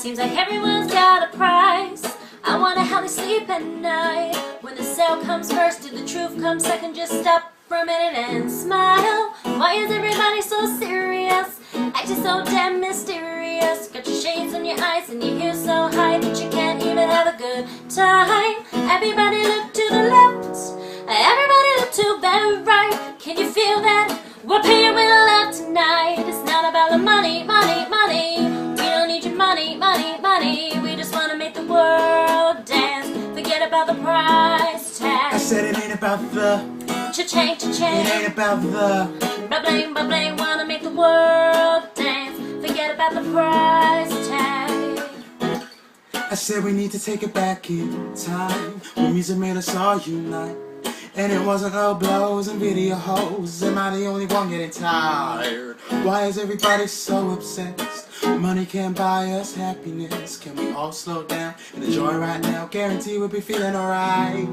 Seems like everyone's got a price. I wonder how they sleep at night. When the sale comes first, did the truth come second? Just stop for a minute and smile. Why is everybody so serious? Acting so damn mysterious. Got your shades on your eyes and your hair so high that you can't even have a good time. Everybody look to the left, everybody look to the right. Can you feel that? We're paying with love tonight. It's not about the money, money, money. We don't need your money, money, money. We just wanna make the world dance. Forget about the price tag. I said it ain't about the Cha-ching, cha-ching. It ain't about the Blah-bling, blah-bling. Wanna make the world dance. Forget about the price tag. I said we need to take it back in time when music made us all unite. And it wasn't low blows and video hoes. Am I the only one getting tired? Why is everybody so obsessed? Money can't buy us happiness. Can we all slow down and enjoy right now? Guarantee we'll be feeling alright.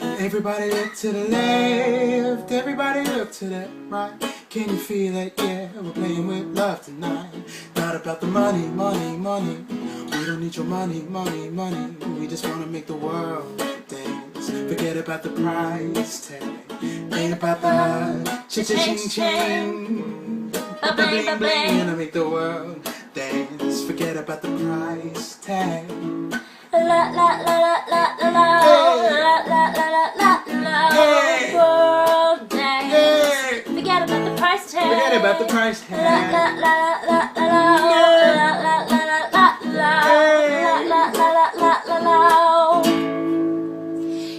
Everybody look to the left, everybody look to the right. Can you feel it? Yeah, we're playing with love tonight. Not about the money, money, money. We don't need your money, money, money. We just wanna make the world dance. Forget about the price tag. Ain't about the ching-ching-ching. Ba-bling, ba-bling. Gonna make the world dance. Forget about the price tag. La la la la la la la. Hey. La la la la la la. Hey. World dance. Hey. Forget about the price tag. Forget about the price La tag. la la la la la. La la la la la la. La la la la la la.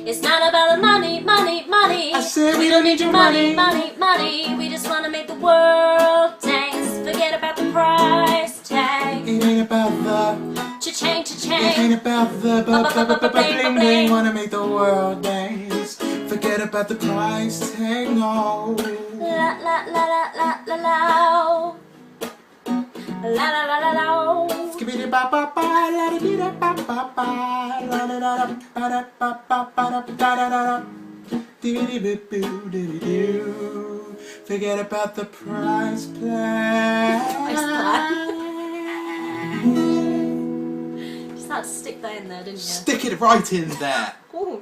It's not about the money, money, money. I said we don't need your money, money, money. We just wanna make the world dance. Forget about the price tag. It ain't about the Cha-ching, It cha-ching. ain't about the bling bling. Wanna make the world dance. Forget about the price tag, no. La la la la la la la. La la la la la. Skibidi ba ba ba, la di di da ba ba ba, la da da da ba da ba ba ba da da da da. Diddy boo boo diddy doo. Forget about the price tag. Just had to stick that in there, didn't you? Stick it right in there. Oh,